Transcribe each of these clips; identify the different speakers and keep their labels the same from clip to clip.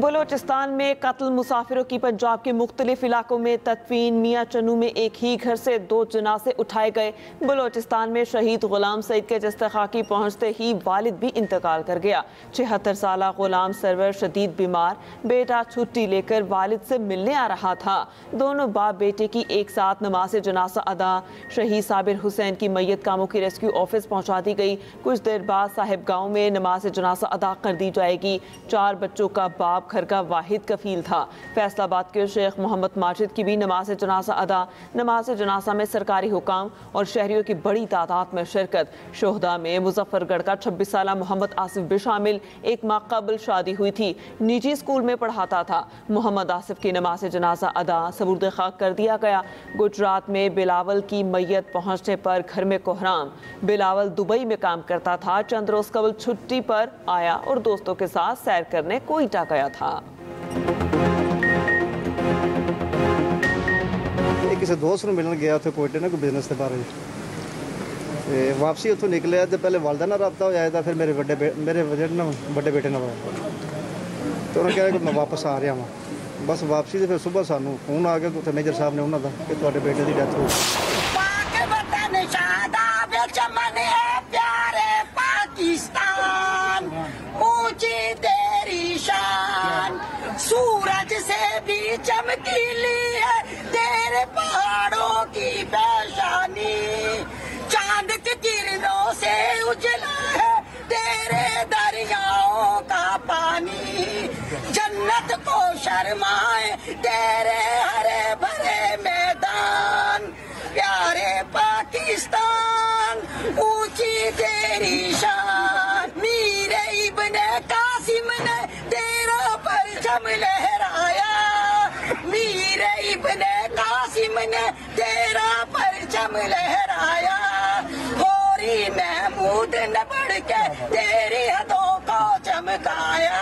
Speaker 1: बलोचिस्तान में कत्ल मुसाफिरों की पंजाब के मुख्तलिफ इलाकों में तदफीन। मियाँ चन्नू में एक ही घर से 2 जनाजे उठाए गए। बलोचिस्तान में शहीद गुलाम सईद के जस्तखाकी पहुँचते ही वालिद भी इंतकाल कर गया। 76 साला गुलाम सरवर शदीद बीमार, बेटा छुट्टी लेकर वालिद से मिलने आ रहा था। दोनों बाप बेटे की एक साथ नमाज जनाजा अदा। शहीद साबिर हुसैन की मैयत कामों की रेस्क्यू ऑफिस पहुँचा दी गई। कुछ देर बाद साहिब गाँव में नमाज जनाजा अदा कर दी जाएगी। 4 बच्चों का बाप घर का वाहिद कफील था। फैसलाबाद के शेख मोहम्मद माजिद की भी नमाज जनाजा अदा। नमाज जनाजा में सरकारी हुकाम और शहरियों की बड़ी तादाद में शिरकत। शोहदा में मुजफ्फरगढ़ का 26 साला मोहम्मद आसिफ भी शामिल। एक माह कबल शादी हुई थी, निजी स्कूल में पढ़ाता था। मोहम्मद आसिफ की नमाज जनाजा अदा सबूर्द खाक कर दिया गया। गुजरात में बिलावल की मैयत पहुंचने पर घर में कोहराम। बिलावल दुबई में काम करता था, चंद रोज कबल छुट्टी पर आया और दोस्तों के साथ सैर करने कोयटा गया था।
Speaker 2: किसी दोस्त ਨੂੰ ਮਿਲਣ ਗਿਆ ਉੱਥੇ ਕੋਇਟੇ ਨਾਲ ਕੋਈ ਬਿਜ਼ਨਸ ਦੇ ਬਾਰੇ ਤੇ ਵਾਪਸੀ ਉੱਥੋਂ ਨਿਕਲਿਆ ਤੇ ਪਹਿਲੇ ਵਾਲਦਾ ਨਾਲ ਰਾਬਤਾ ਹੋਇਆ ਇਹਦਾ, ਫਿਰ ਮੇਰੇ ਵੱਡੇ ਬੇਟੇ ਨਾਲ ਤੇ ਉਹਨਾਂ ਕਿਹਾ ਕਿ ਮੈਂ ਵਾਪਸ ਆ ਰਿਹਾ ਹਾਂ। ਬਸ ਵਾਪਸੀ ਤੇ ਫਿਰ ਸਵੇਰ ਸਾਨੂੰ ਫੋਨ ਆ ਗਿਆ ਕਿ ਉੱਥੇ ਮੇਜਰ ਸਾਹਿਬ ਨੇ ਉਹਨਾਂ ਦਾ ਕਿ ਤੁਹਾਡੇ ਬੇਟੇ ਦੀ ਡੈਥ ਹੋ ਗਈ।
Speaker 3: सूरज से भी चमकीली है तेरे पहाड़ों की पेशानी, चांद की किरणों से उजला है तेरे दरियाओं का पानी। जन्नत को शर्माए तेरे हरे भरे मैदान, प्यारे पाकिस्तान ऊंची तेरी शान। मीरे इब्ने कासिम ने तेरा परचम लहराया, मीरे इब्ने कासिम ने तेरा परचम लहराया। होरी महमूद ने बढ़ के तेरी हदों को चमकाया।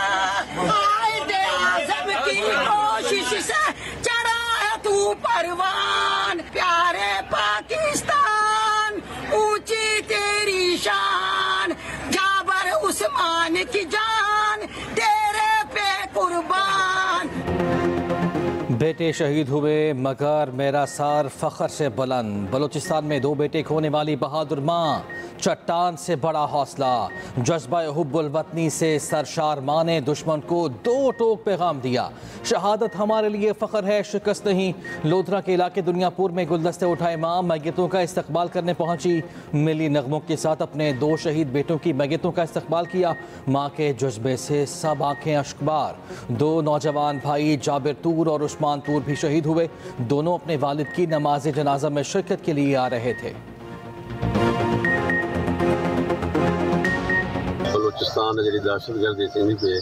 Speaker 3: आयदे आज़म की कोशिश से चढ़ा है तू परवान, प्यारे पाकिस्तान ऊंची तेरी शान। जाबर उस्मान की जान तेरे पे कुर्बान।
Speaker 4: बेटे शहीद हुए मगर मेरा सर फख्र से बुलंद। बलूचिस्तान में 2 बेटे खोने वाली बहादुर माँ, चट्टान से बड़ा हौसला। जज्बा हुब्बुल वतनी से सरशार माँ ने दुश्मन को 2 टोक पैगाम दिया। शहादत हमारे लिए फ़ख्र है, शिकस्त नहीं। लोधरा के इलाके दुनियापुर में गुलदस्ते उठाए माँ मैयतों का इस्तकबाल करने पहुंची। मिली नगमों के साथ अपने 2 शहीद बेटों की मैयतों का इस्तकबाल किया। माँ के जज्बे से सब आंखें अश्कबार। 2 नौजवान भाई जाबिर तूर और उस्मान तूर भी शहीद हुए। दोनों अपने वालिद की नमाज जनाजा में शिरकत के लिए आ रहे थे।
Speaker 5: बलूचिस्तान जी दहशतगर्दी थी पे,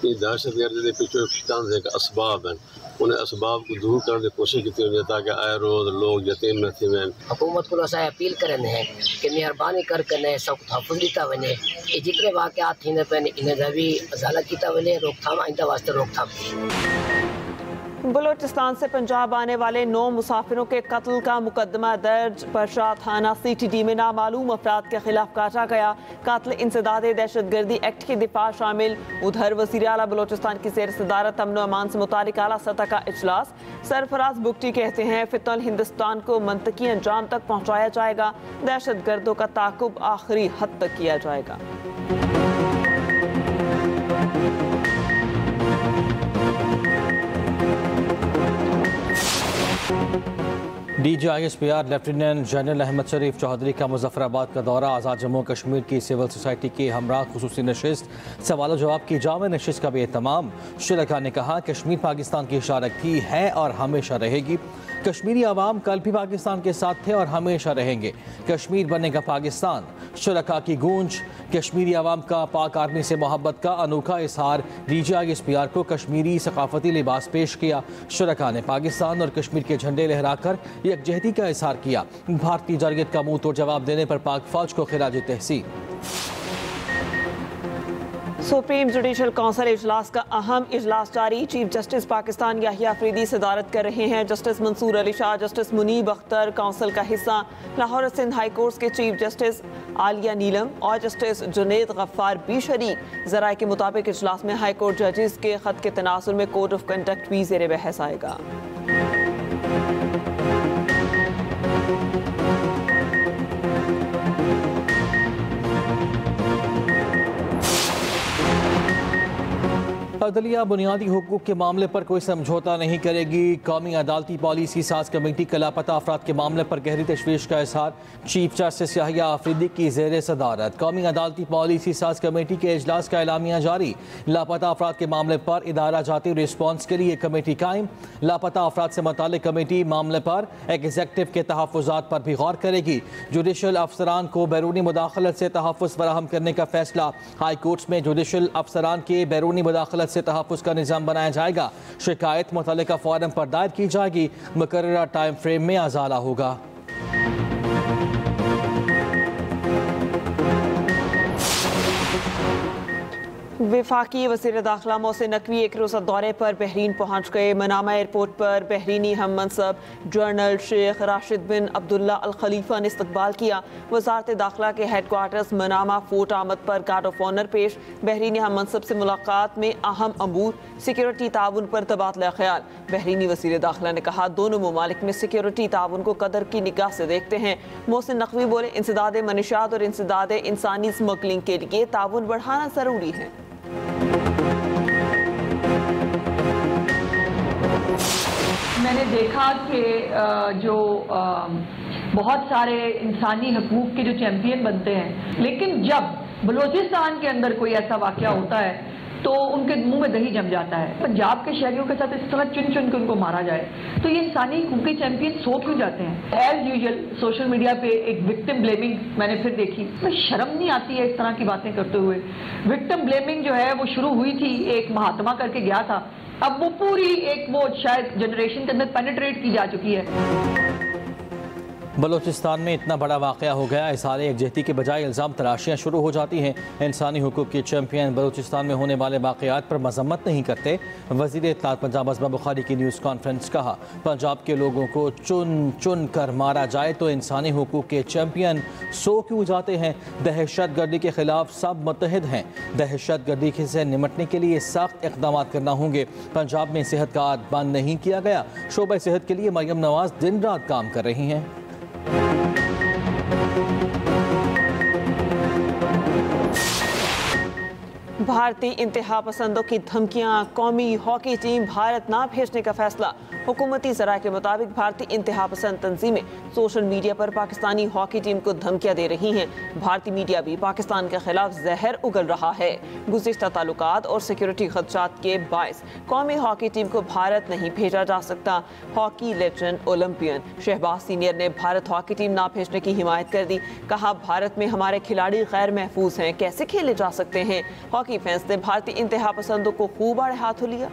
Speaker 5: ये दहशतगर्दी के पिछले चंद एक असबाब हैं, उन्हें असबाब को दूर करने की कोशिश की थी ताकि आए रोज लोग यतीम न थी।
Speaker 6: हुकूमत को असां अपील करनि है कि मेहरबानी कर सब तहफ़ुज़ ॾिता वञे। ये जितने वाक़यात थींदे पिया इन भी अदालत की वञे, रोकथाम आइंदा वास्ते रोकथाम।
Speaker 1: बलोचिस्तान से पंजाब आने वाले 9 मुसाफिरों के कत्ल का मुकदमा दर्ज। परशा थाना CTD में नामालूम अफराद के खिलाफ काटा गया। कत्ल इंसदाद दहशतगर्दी एक्ट की दिफा शामिल। उधर वज़ीर आला बलोचिस्तान की ज़ेर सदारत अमन अमान से मुतालिक आला सतह का इजलास। सरफराज बुगटी कहते हैं फितन हिंदुस्तान को मंतकी अंजाम तक पहुँचाया जाएगा। दहशतगर्दों का ताक़ुब आखिरी हद तक किया जाएगा।
Speaker 4: DGISPR लेफ्टिनेंट जनरल अहमद शरीफ चौधरी का मुजफ्फराबाद का दौरा। आज़ाद जम्मू कश्मीर की सिविल सोसाइटी की हमरा खुसूसी नशिस्त, सवाल जवाब की जामे नशिस्त का भी एहतमाम। शुरका ने कहा कश्मीर पाकिस्तान की शारक थी, है और हमेशा रहेगी। कश्मीरी आवाम कल भी पाकिस्तान के साथ थे और हमेशा रहेंगे। कश्मीर बनेगा पाकिस्तान, शुरका की गूंज। कश्मीरी आवाम का पाक आर्मी से मोहब्बत का अनोखा इजहार। DGISPR को कश्मीरी सकाफती लिबास पेश किया। शुरका ने पाकिस्तान और कश्मीर के झंडे लहराकर यकजहती का इजहार किया। भारतीय जरगत का मुंह तोड़ जवाब देने पर पाक फौज को खिराज तहसीन।
Speaker 1: सुप्रीम जुडिशल काउंसिल इजलास का अहम इजलास जारी। चीफ जस्टिस पाकिस्तान याहिया अफरीदी सदारत कर रहे हैं। Justice Mansoor Ali Shah, justice Munib Akhtar council का हिस्सा। लाहौर और सिंध हाई कोर्ट के चीफ जस्टिस आलिया नीलम और जस्टिस जुनेद गफ्फार भी शरीक। जराये के मुताबिक इजलास में हाई कोर्ट जजेस के खत के तनासुर में कोड ऑफ कंडक्ट भी ज़ेर बहस आएगा।
Speaker 4: अदलिया बुनियादी हुकूक के मामले पर कोई समझौता नहीं करेगी। कौमी अदालती पॉलिसी साज कमेटी का लापता अफराद के मामले पर गहरी तशवीश का इजहार। चीफ जस्टिस याहिया अफरीदी की ज़ेर सदारत कौमी अदालती पॉलिसी साज कमेटी के इजलास का एलामिया जारी। लापता अफराद के मामले पर इदारा जाती रिस्पॉन्स के लिए कमेटी कायम। लापता अफराद से मुताल्लिक कमेटी मामले पर एग्जेक्टिव के तहफ़्फ़ुज़ात पर भी गौर करेगी। जुडिशल अफसरान को बैरूनी मुदाखलत से तहफ़्फ़ुज़ फराहम करने का फैसला। हाई कोर्ट्स में जुडिशल अफसरान के बैरूनी मुदाखलत से तहफ़्फ़ुज़ का निज़ाम बनाया जाएगा। शिकायत मुतल्लिका फ़ोरम पर दायर की जाएगी। मुकर्ररा टाइम फ्रेम में अज़ाला होगा।
Speaker 1: वफाकी वज़ीर दाखिला मोहसिन नकवी एक रोज़ा दौरे पर बहरीन पहुँच गए। मनामा एयरपोर्ट पर बहरीनी हम मनसब जनरल शेख राशिद बिन अब्दुल्ला अल खलीफा ने इस्तकबाल किया। वज़ारत दाखिला के हेडक्वार्टर्स मनामा फोर्ट आमद पर गार्ड ऑफ ऑनर पेश। बहरीनी हम मनसब से मुलाकात में अहम अमूर सिक्योरिटी ताउन पर तबादला ख्याल। बहरीनी वज़ीर दाखिला ने कहा, दोनों ममालिक में सिक्योरिटी ताउन को कदर की निगाह से देखते हैं। मोहसिन नकवी बोले, इंसदाद मनीशात और इंसदाद इंसानी स्मगलिंग के लिए ताउन बढ़ाना ज़रूरी है।
Speaker 7: मैंने देखा कि जो बहुत सारे इंसानी हकूक़ के जो चैंपियन बनते हैं, लेकिन जब बलूचिस्तान के अंदर कोई ऐसा वाक़या होता है तो उनके मुंह में दही जम जाता है। पंजाब के शहरियों के साथ इस तरह चुन चुन के उनको मारा जाए तो ये इंसानी हकूक़ चैंपियन सो क्यों जाते हैं। एज यूजुअल सोशल मीडिया पे एक विक्टिम ब्लेमिंग मैंने फिर देखी। तो शर्म नहीं आती है इस तरह की बातें करते हुए। विक्टिम ब्लेमिंग जो है वो शुरू हुई थी, एक महात्मा करके गया था, अब वो पूरी एक वो शायद जनरेशन के अंदर पेनिट्रेट की जा चुकी है।
Speaker 4: बलूचिस्तान में इतना बड़ा वाक़या हो गया, इज़हार यकजहती के बजाय इल्ज़ाम तराशियाँ शुरू हो जाती हैं। इंसानी हुकूक़ के चैंपियन बलूचिस्तान में होने वाले वाक़यात पर मज़म्मत नहीं करते। वज़ीर इत्तलात पंजाब अज़मा बुखारी की न्यूज़ कॉन्फ्रेंस। कहा, पंजाब के लोगों को चुन चुन कर मारा जाए तो इंसानी हुकूक़ के चैंपियन सो क्यों जाते हैं। दहशत गर्दी के ख़िलाफ़ सब मुत्तहिद हैं। दहशत गर्दी से निमटने के लिए सख्त इक़दाम करना होंगे। पंजाब में सेहत कार्ड बंद नहीं किया गया। शोबा सेहत के लिए मरियम नवाज़ दिन रात काम कर रही हैं।
Speaker 1: भारतीय इंतहा पसंदों की धमकियां, कौमी हॉकी टीम भारत ना भेजने का फैसला। हुकूमती ज़राए के मुताबिक भारतीय इंतहा पसंद तंजीमें सोशल मीडिया पर पाकिस्तानी हॉकी टीम को धमकियां दे रही हैं। भारतीय मीडिया भी पाकिस्तान के खिलाफ जहर उगल रहा है। गुज़िश्ता ताल्लुकात और सिक्योरिटी खदशात के बायस कौमी हॉकी टीम को भारत नहीं भेजा जा सकता। Hockey legend olympian Shahbaz senior ने भारत हॉकी टीम ना भेजने की हिमायत कर दी। कहा, भारत में हमारे खिलाड़ी गैर महफूज हैं, कैसे खेले जा सकते हैं। हॉकी फैंस ने भारतीय इंतहा पसंदों को खूब आड़े हाथों लिया।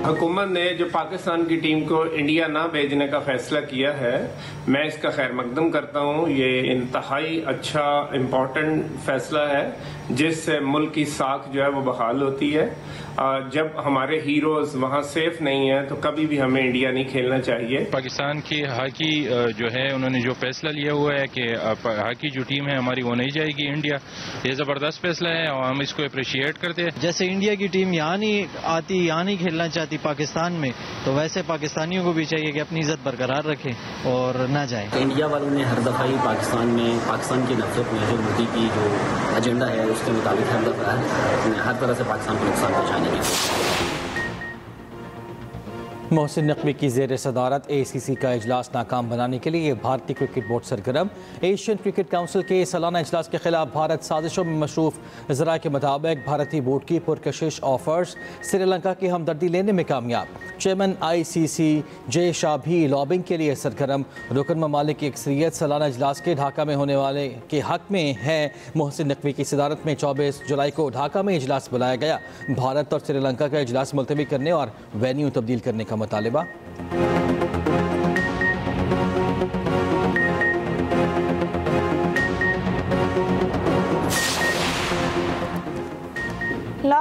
Speaker 8: हुकूमत ने जो पाकिस्तान की टीम को इंडिया ना भेजने का फैसला किया है, मैं इसका खैर मकदम करता हूँ। ये इंतहाई अच्छा इम्पोर्टेंट फैसला है जिससे मुल्क की साख जो है वो बहाल होती है। जब हमारे हीरोज वहाँ सेफ नहीं है तो कभी भी हमें इंडिया नहीं खेलना चाहिए।
Speaker 9: पाकिस्तान की हॉकी जो है उन्होंने जो फैसला लिया हुआ है कि हॉकी जो टीम है हमारी वो नहीं जाएगी इंडिया, ये ज़बरदस्त फैसला है और हम इसको अप्रिशिएट करते हैं।
Speaker 10: जैसे इंडिया की टीम यहाँ नहीं आती, यहाँ नहीं खेलना चाहती पाकिस्तान में, तो वैसे पाकिस्तानियों को भी चाहिए कि अपनी इज्जत बरकरार रखें और ना जाए।
Speaker 11: इंडिया वालों ने हर दफ़ा ही पाकिस्तान की नफरत में जो मोदी की जो एजेंडा है उसके मुताबिक हर दफ़ा हर तरह से पाकिस्तान को नुकसान पहुँचाने की।
Speaker 4: मोहसिन नकवी की ज़ेर सदारत ACC का इजलास नाकाम बनाने के लिए भारतीय क्रिकेट बोर्ड सरगर्म। एशियन क्रिकेट काउंसिल के सालाना इजलास के खिलाफ भारत साजिशों में मशरूफ। ज़राए के मुताबिक भारतीय बोर्ड की पुरकशिश ऑफर्स श्रीलंका की हमदर्दी लेने में कामयाब। चेयरमैन ICC जे शाह भी लॉबिंग के लिए सरगर्म। रुकन ममालिक की अक्सरियत सालाना इजलास के ढाका में होने वाले के हक में है। मोहसिन नकवी की सदारत में 24 जुलाई को ढाका में इजलास बुलाया गया। भारत और श्रीलंका का इजलास मुलतवी करने और वेन्यू तब्दील करने का मुतालिबा।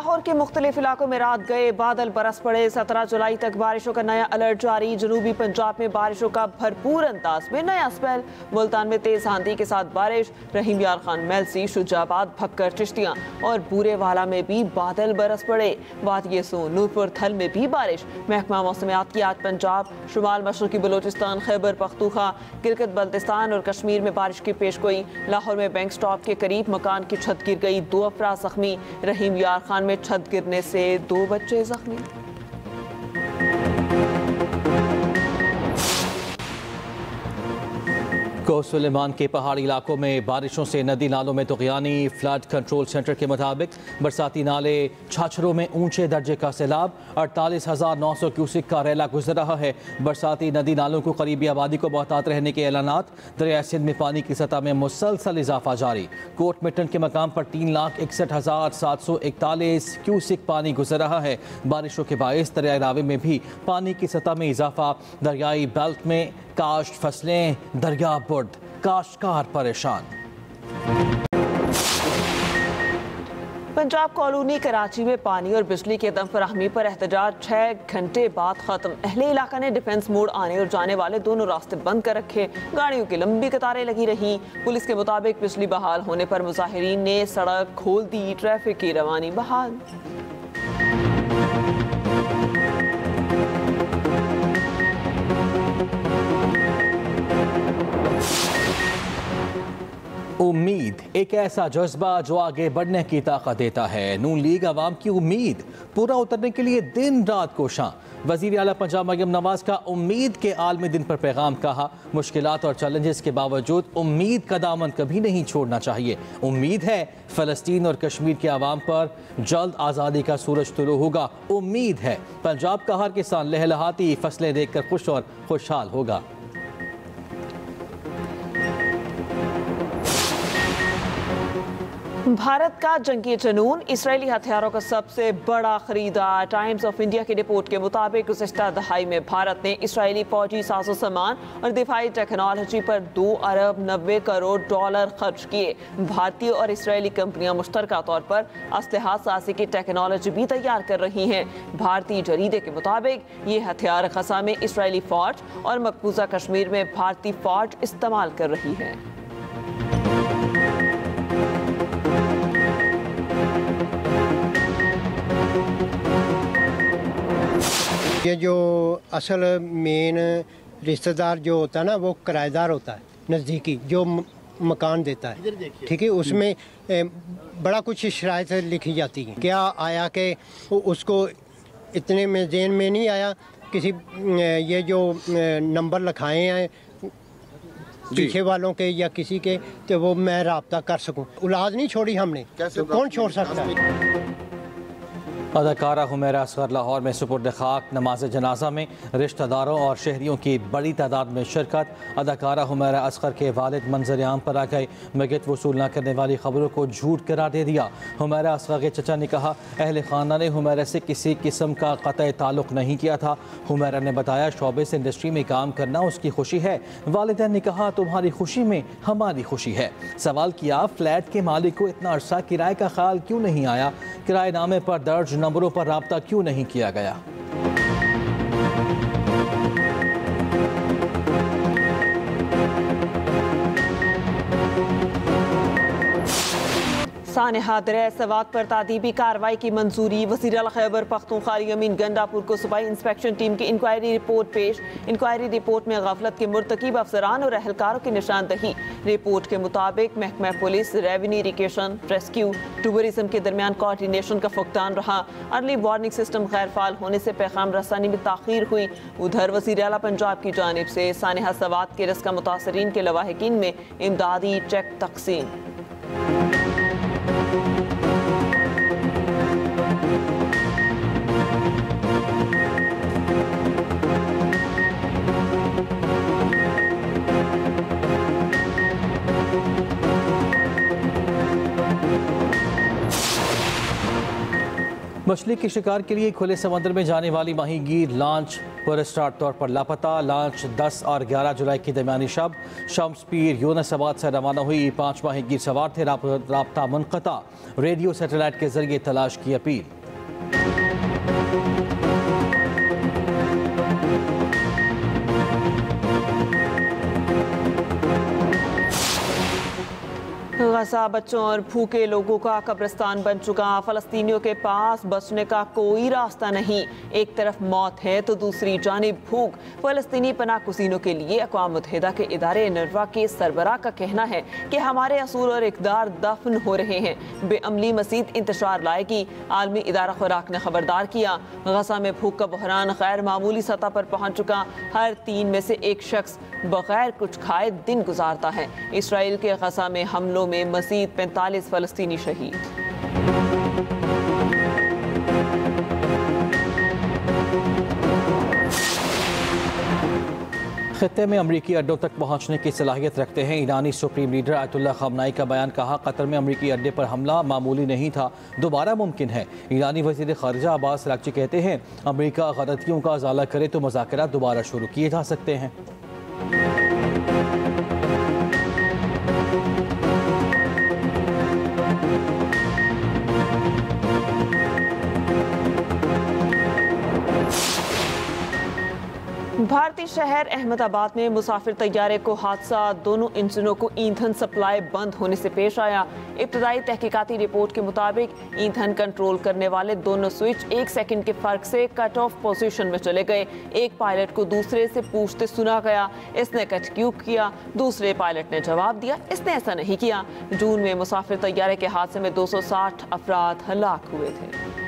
Speaker 1: लाहौर के मुख्तलिफ इलाकों में रात गए बादल बरस पड़े। 17 जुलाई तक बारिशों का नया अलर्ट जारी। जनूबी पंजाब में बारिशों का भरपूर अंदाज में नया स्पेल। मुल्तान में तेज आंधी के साथ बारिश। रहीम यार खान, मेलसी, शुजाबाद, भक्कर, चिश्तियां और बूरेवाला में भी बादल बरस पड़े। वादिये सोन, नूरपुर, थल में भी बारिश। महकमा मौसमियात की आज पंजाब, शुमाल मशरकी बलोचिस्तान, खैबर पख्तूनख्वा, गिलगित बल्तिस्तान और कश्मीर में बारिश की पेशगोई। लाहौर में बैंक स्टॉप के करीब मकान की छत गिर गई, 2 अफराद जख्मी। रहीम यार खान में छत गिरने से 2 बच्चे जख्मी।
Speaker 4: कोसुलेमान के पहाड़ी इलाकों में बारिशों से नदी नालों में तुग़यानी। फ्लड कंट्रोल सेंटर के मुताबिक बरसाती नाले छाछरों में ऊंचे दर्जे का सैलाब। 48,900 क्यूसिक का रैला गुजर रहा है। बरसाती नदी नालों को करीबी आबादी को मोहतात रहने के ऐलानात। दरिया सिंध में पानी की सतह में मुसलसल इजाफा जारी। कोट मिटन के मकाम पर 3,61,741 क्यूसिक पानी गुजर रहा है। बारिशों के बायस दरिया रावी में भी पानी की सतह में इजाफा। दरियाई बेल्ट में काश्त फसलें दरिया बुर्द, काश्तकार परेशान।
Speaker 1: पंजाब कॉलोनी कराची में पानी और बिजली की अदम फराहमी पर एहतजाज 6 घंटे बाद खत्म। अहले इलाका ने डिफेंस मोड आने और जाने वाले दोनों रास्ते बंद कर रखे। गाड़ियों की लंबी कतारें लगी रही। पुलिस के मुताबिक बिजली बहाल होने पर मुजाहिरीन ने सड़क खोल दी। ट्रैफिक की रवानी बहाल।
Speaker 4: उम्मीद एक ऐसा जज्बा जो आगे बढ़ने की ताकत देता है। नून लीग अवाम की उम्मीद पूरा उतरने के लिए दिन रात कोशां। वज़ीर आला पंजाब मरियम नवाज का उम्मीद के आलमी दिन पर पैगाम। कहा, मुश्किलात और चैलेंजेस के बावजूद उम्मीद का दामन कभी नहीं छोड़ना चाहिए। उम्मीद है फ़लस्तीन और कश्मीर के आवाम पर जल्द आज़ादी का सूरज तुलू होगा। उम्मीद है पंजाब का हर किसान लहलहाती फसलें देखकर खुश और खुशहाल होगा।
Speaker 1: भारत का जंगी जुनून इसराइली हथियारों का सबसे बड़ा खरीदार। टाइम्स ऑफ इंडिया की रिपोर्ट के मुताबिक गुज़िश्ता दहाई में भारत ने इसराइली फौजी साजो सामान और दिफाई टेक्नोलॉजी पर $2 अरब 90 करोड़ खर्च किए। भारतीय और इसराइली कंपनियां मुश्तरका तौर पर असलहा साजी की टेक्नोलॉजी भी तैयार कर रही हैं। भारतीय जरीदे के मुताबिक ये हथियार गजा में इसराइली फौज और मकबूजा कश्मीर में भारतीय फौज इस्तेमाल कर रही है।
Speaker 12: ये जो असल मेन रिश्तेदार जो होता है ना, वो किराएदार होता है नज़दीकी, जो मकान देता है, ठीक है। उसमें बड़ा कुछ शराइत लिखी जाती हैं। क्या आया कि उसको इतने में जेन में नहीं आया, किसी ये जो नंबर लिखाए हैं पीछे वालों के या किसी के, तो वो मैं राब्ता कर सकूं। औलाद नहीं छोड़ी हमने, तो कौन छोड़ सकता है।
Speaker 4: अदाकारा हुमैरा असगर लाहौर में सुपुर्द खाक। नमाज जनाजा में रिश्तेदारों और शहरियों की बड़ी तादाद में शिरकत। अदाकारा हुमैरा असगर के वालिद मंजर आम पर आ गए। मगत वसूल न करने वाली खबरों को झूठ करार दे दिया। हुमैरा असगर के चचा ने कहा, अहले खाना ने हुमैरा से किसी किस्म का क़तई ताल्लुक़ नहीं किया था। हुमैरा ने बताया, शोबे से इंडस्ट्री में काम करना उसकी खुशी है। वालिदैन ने कहा, तुम्हारी खुशी में हमारी खुशी है। सवाल किया, फ्लैट के मालिक को इतना अरसा किराए का ख्याल क्यों नहीं आया? किराएनामे पर दर्ज नंबरों पर राब्ता क्यों नहीं किया गया?
Speaker 1: सानहा दरिया सवात पर तादीबी कार्रवाई की मंजूरी। वज़ीर आला खैबर पख्तूनख्वा अमीन गंडापुर को सूबाई इंस्पेक्शन टीम की इंक्वायरी रिपोर्ट पेश। इंक्वायरी रिपोर्ट में गफलत के मुर्तकिब अफसरान और एहलकारों की निशानदही। रिपोर्ट के मुताबिक महकमा police, revenue, irrigation, rescue, tourism के दरमियान कोऑर्डिनेशन का फुकदान रहा। अर्ली वार्निंग सिस्टम गैर फाल होने से पैगाम रसानी में ताखीर हुई। उधर वज़ीर आला पंजाब की जानिब से सानहा सवात के रस्का मुतासरीन के लवाहिकीन में इमदादी चेक तकसीम।
Speaker 4: मछली के शिकार के लिए खुले समंदर में जाने वाली माहीगीर लांच पुरस्कार तौर पर लापता। लांच 10 और 11 जुलाई की दरमियानी शब शम्सपीर यूनसाबाद से रवाना हुई। 5 माहीगीर सवार थे। राब्ता मुनक़ता। रेडियो सैटेलाइट के जरिए तलाश की अपील।
Speaker 1: गजा बच्चों और भूखे लोगों का कब्रिस्तान बन चुका। फलस्तीनियों के पास बचने का कोई रास्ता नहीं। एक तरफ मौत है तो दूसरी जानिब भूख। फलस्तीनी पनाह गुज़ीनों के लिए अक़वाम मुत्तहिदा के इदारे नरवा के सरबराह का कहना है कि हमारे असूल और इक़दार दफन हो रहे हैं। बेअमली मज़ीद इंतशार लाएगी। आलमी इदारा खुराक ने खबरदार किया, गजा में भूख का बहरान गैर मामूली सतह पर पहुँच चुका। हर 3 में से एक शख्स बगैर कुछ खाए दिन गुजारता है। इसराइल के गजा में हमलों में मज़ीद 45 फलस्तीनी शहीद।
Speaker 4: खत्ते में अमरीकी अड्डों तक पहुंचने की सलाहियत रखते हैं। ईरानी सुप्रीम लीडर आयतुल्लाह ख़ामनाई का बयान। कहा, कतर में अमरीकी अड्डे पर हमला मामूली नहीं था, दोबारा मुमकिन है। ईरानी वज़ीर ख़ारिजा अब्बास अराग़ची कहते हैं, अमरीका गलतियों का अज़ाला करे तो मुज़ाकरात दोबारा शुरू किए जा सकते हैं।
Speaker 1: भारतीय शहर अहमदाबाद में मुसाफिर तैयारे को हादसा। दोनों इंजनों को ईंधन सप्लाई बंद होने से पेश आया। इब्तदाई तहकीकाती रिपोर्ट के मुताबिक ईंधन कंट्रोल करने वाले दोनों स्विच 1 सेकंड के फर्क से कट ऑफ पोजीशन में चले गए। एक पायलट को दूसरे से पूछते सुना गया, इसने कट क्यों किया? दूसरे पायलट ने जवाब दिया, इसने ऐसा नहीं किया। जून में मुसाफिर तैयारे के हादसे में 260 अफराद हलाक हुए थे।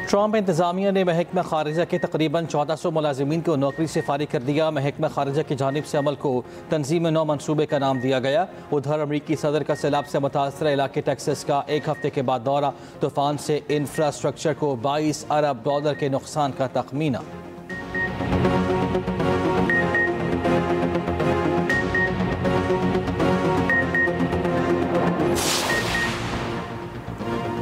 Speaker 4: ट्रंप इंतजामिया ने महकमा खारिजा के तकरीबन 1400 मुलाजिमीन को नौकरी से फारिग कर दिया। महकमा खारिजा की जानिब से अमल को तंजीम नौ मनसूबे का नाम दिया गया। उधर अमरीकी सदर का सैलाब से मुतासरा इलाके टेक्सास का 1 हफ्ते के बाद दौरा। तूफान से इंफ्रास्ट्रक्चर को $22 अरब के नुकसान का तखमीना।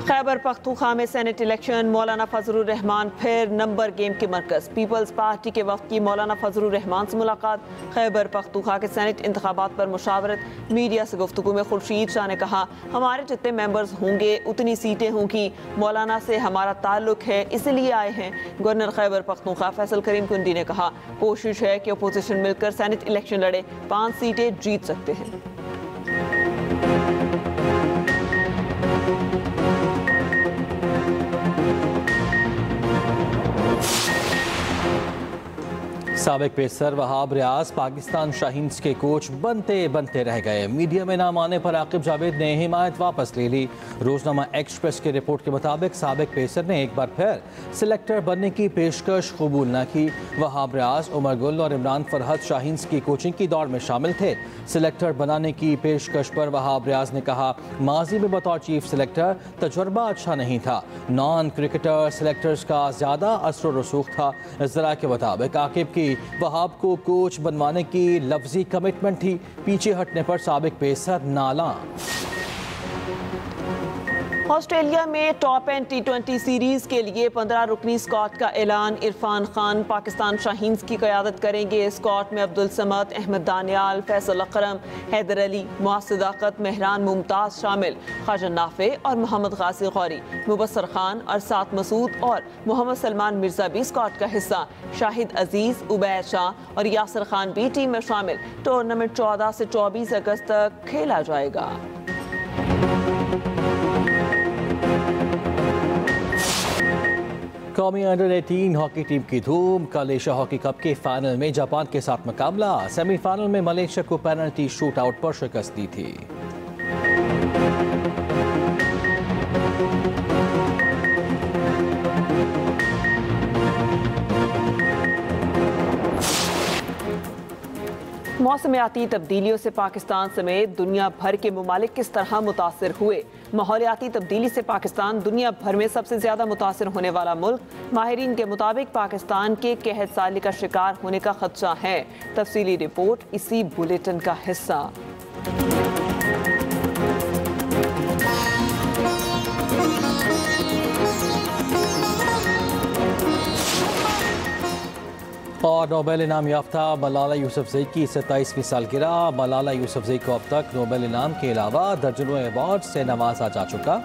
Speaker 4: खैबर पख्तूनख्वा में सेनेट इलेक्शन। मौलाना फजलुर रहमान फिर नंबर गेम के मरकज। पीपल्स पार्टी के वक्त की मौलाना फजलुर रहमान से मुलाकात। खैबर पख्तूनख्वा के सेनेट इंतखाबात पर मुशावरत। मीडिया से गुफ्तगू में खुर्शीद शाह ने कहा, हमारे जितने मेंबर्स होंगे उतनी सीटें होंगी। मौलाना से हमारा ताल्लुक है, इसलिए आए हैं। गवर्नर खैबर पख्तूनख्वा फैसल करीम कुंडी ने कहा, कोशिश है कि अपोजिशन मिलकर सेनेट इलेक्शन लड़े, 5 सीटें जीत सकते हैं। साबिक पेसर वहाब रियाज पाकिस्तान शाहीन्स के कोच बनते बनते रह गए। मीडिया में नाम आने पर आकिब जावेद ने हिमायत वापस ले ली। रोजनामा एक्सप्रेस की रिपोर्ट के मुताबिक साबिक पेसर ने एक बार फिर सिलेक्टर बनने की पेशकश कबूल न की। वहाब रियाज, उमर गुल और इमरान फरहत शाहीन्स की कोचिंग की दौड़ में शामिल थे। सिलेक्टर बनाने की पेशकश पर वहाब रियाज ने कहा, माजी में बतौर चीफ सिलेक्टर तजुर्बा अच्छा नहीं था। नॉन क्रिकेटर सिलेक्टर्स का ज़्यादा असर रसूख था। इस तरह के मुताबिक आकिब की वहाब को कोच बनवाने की लफ्जी कमिटमेंट थी। पीछे हटने पर साबिक पेसर नाला।
Speaker 1: ऑस्ट्रेलिया में टॉप एंड T20 सीरीज के लिए 15 रुकनी स्क्वाड का ऐलान। इरफान खान पाकिस्तान शाहीन्स की क़यादत करेंगे। स्क्वाड में अब्दुल समद, अहमद दानियाल, फैसल अकरम, हैदर अली, मुआज़ सदाकत, मेहरान मुमताज़ शामिल। ख़ाजन नाफे और मोहम्मद गाजी गौरी, मुबस्सर खान, अरसात मसूद और मोहम्मद सलमान मिर्जा भी स्क्वाड का हिस्सा। शाहिद अजीज, उबैद शाह और यासिर खान भी टीम में शामिल। टूर्नामेंट 14 से 24 अगस्त तक खेला जाएगा।
Speaker 4: कौमी अंडर-18 हॉकी टीम की धूम। कल एशिया हॉकी कप के फाइनल में जापान के साथ मुकाबला। सेमीफाइनल में मलेशिया को पेनल्टी शूट आउट पर शिकस्त दी थी।
Speaker 1: मौसमियाती तब्दीलियों से पाकिस्तान समेत दुनिया भर के ममालिक किस तरह मुतासिर हुए। माहौलियाती तब्दीली से पाकिस्तान दुनिया भर में सबसे ज्यादा मुतासिर होने वाला मुल्क। माहिरीन के मुताबिक पाकिस्तान के कहत साली का शिकार होने का खदशा है। तफसीली रिपोर्ट इसी बुलेटिन का हिस्सा।
Speaker 4: और नोबेल इनाम याफ्ता मलाला यूसुफजई की 27वीं सालगिरह। मलाला यूसुफजई को अब तक नोबेल इनाम के अलावा दर्जनों अवार्ड से नवाजा जा चुका।